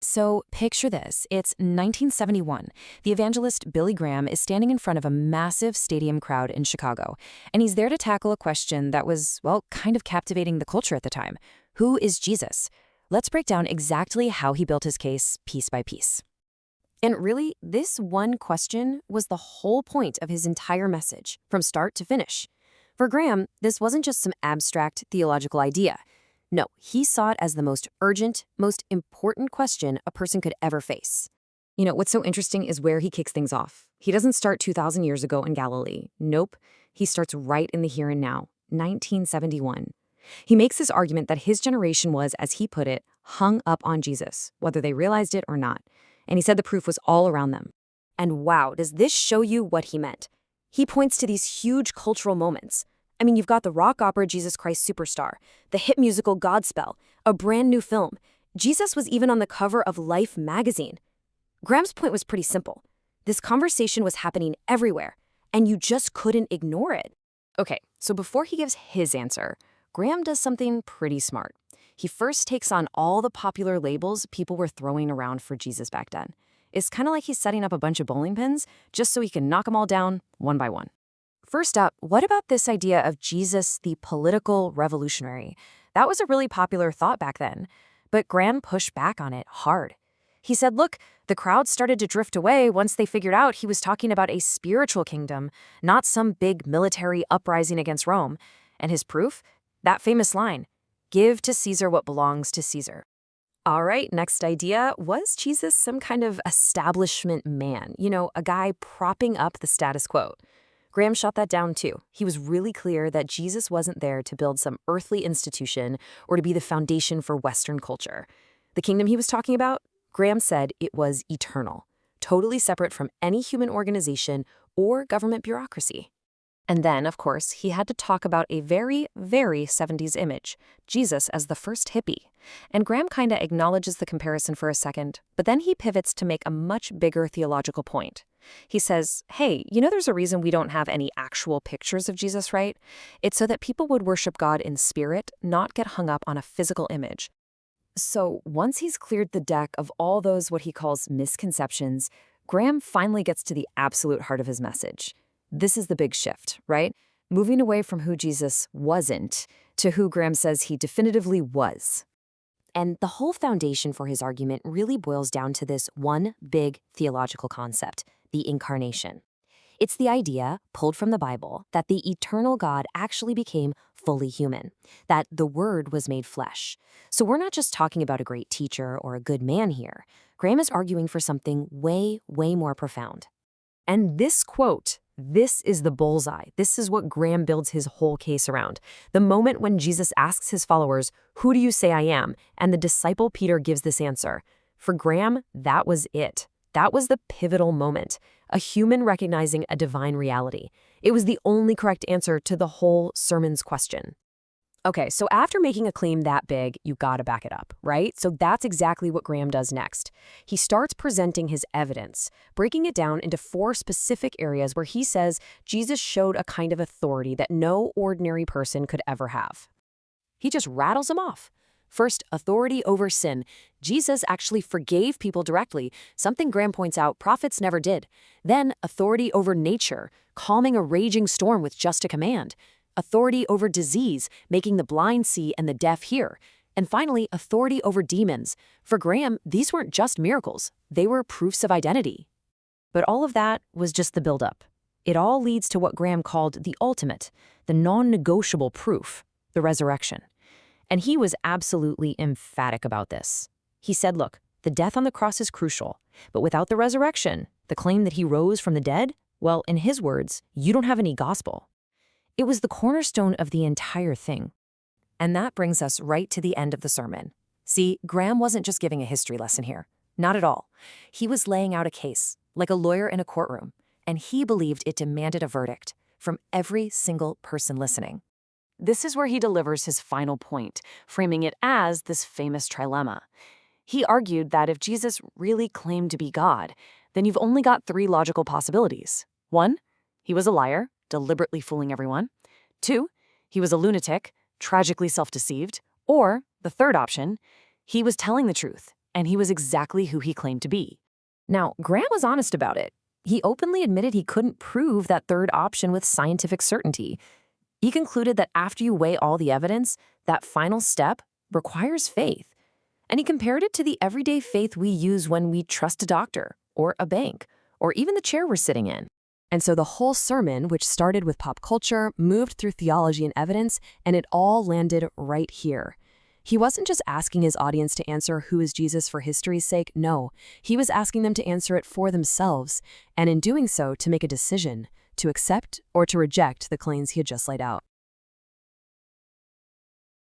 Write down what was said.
So picture this. It's 1971. The evangelist Billy Graham is standing in front of a massive stadium crowd in Chicago, and he's there to tackle a question that was, well, kind of captivating the culture at the time. Who is Jesus? Let's break down exactly how he built his case piece by piece. And really, this one question was the whole point of his entire message, from start to finish. For Graham, this wasn't just some abstract theological idea. No, he saw it as the most urgent, most important question a person could ever face. What's so interesting is where he kicks things off. He doesn't start 2,000 years ago in Galilee. Nope. He starts right in the here and now, 1971. He makes this argument that his generation was, as he put it, hung up on Jesus, whether they realized it or not. And he said the proof was all around them. And wow, does this show you what he meant? He points to these huge cultural moments. You've got the rock opera Jesus Christ Superstar, the hit musical Godspell, a brand new film. Jesus was even on the cover of Life magazine. Graham's point was pretty simple. This conversation was happening everywhere, and you just couldn't ignore it. Okay, so before he gives his answer, Graham does something pretty smart. He first takes on all the popular labels people were throwing around for Jesus back then. It's kind of like he's setting up a bunch of bowling pins just so he can knock them all down one by one. First up, what about this idea of Jesus the political revolutionary? That was a really popular thought back then, but Graham pushed back on it hard. He said, look, the crowd started to drift away once they figured out he was talking about a spiritual kingdom, not some big military uprising against Rome. And his proof? That famous line, give to Caesar what belongs to Caesar. All right, next idea. Was Jesus some kind of establishment man? A guy propping up the status quo? Graham shot that down too. He was really clear that Jesus wasn't there to build some earthly institution or to be the foundation for Western culture. The kingdom he was talking about, Graham said it was eternal, totally separate from any human organization or government bureaucracy. And then, of course, he had to talk about a very, very 70s image, Jesus as the first hippie. And Graham kind of acknowledges the comparison for a second, but then he pivots to make a much bigger theological point. He says, hey, there's a reason we don't have any actual pictures of Jesus, right? It's so that people would worship God in spirit, not get hung up on a physical image. So once he's cleared the deck of all those what he calls misconceptions, Graham finally gets to the absolute heart of his message. This is the big shift, right? Moving away from who Jesus wasn't to who Graham says he definitively was. And the whole foundation for his argument really boils down to this one big theological concept, the incarnation. It's the idea, pulled from the Bible, that the eternal God actually became fully human, that the Word was made flesh. So we're not just talking about a great teacher or a good man here. Graham is arguing for something way, way more profound. And this quote, this is the bullseye. This is what Graham builds his whole case around. The moment when Jesus asks his followers, who do you say I am? And the disciple Peter gives this answer. For Graham, that was it. That was the pivotal moment, a human recognizing a divine reality. It was the only correct answer to the whole sermon's question. Okay, so after making a claim that big, you gotta back it up, right? So that's exactly what Graham does next. He starts presenting his evidence, breaking it down into 4 specific areas where he says Jesus showed a kind of authority that no ordinary person could ever have. He just rattles them off. First, authority over sin. Jesus actually forgave people directly, something Graham points out prophets never did. Then, authority over nature, calming a raging storm with just a command. Authority over disease, making the blind see and the deaf hear. And finally, authority over demons. For Graham, these weren't just miracles. They were proofs of identity. But all of that was just the buildup. It all leads to what Graham called the ultimate, the non-negotiable proof, the resurrection. And he was absolutely emphatic about this. He said, look, the death on the cross is crucial, but without the resurrection, the claim that he rose from the dead, well, in his words, you don't have any gospel. It was the cornerstone of the entire thing. And that brings us right to the end of the sermon. See, Graham wasn't just giving a history lesson here. Not at all. He was laying out a case, like a lawyer in a courtroom, and he believed it demanded a verdict from every single person listening. This is where he delivers his final point, framing it as this famous trilemma. He argued that if Jesus really claimed to be God, then you've only got 3 logical possibilities. 1, he was a liar, deliberately fooling everyone. 2, he was a lunatic, tragically self-deceived. Or, the third option, he was telling the truth, and he was exactly who he claimed to be. Now, Grant was honest about it. He openly admitted he couldn't prove that third option with scientific certainty. He concluded that after you weigh all the evidence, that final step requires faith. And he compared it to the everyday faith we use when we trust a doctor, or a bank, or even the chair we're sitting in. And so the whole sermon, which started with pop culture, moved through theology and evidence, and it all landed right here. He wasn't just asking his audience to answer who is Jesus for history's sake, no. He was asking them to answer it for themselves, and in doing so, to make a decision, to accept or to reject the claims he had just laid out.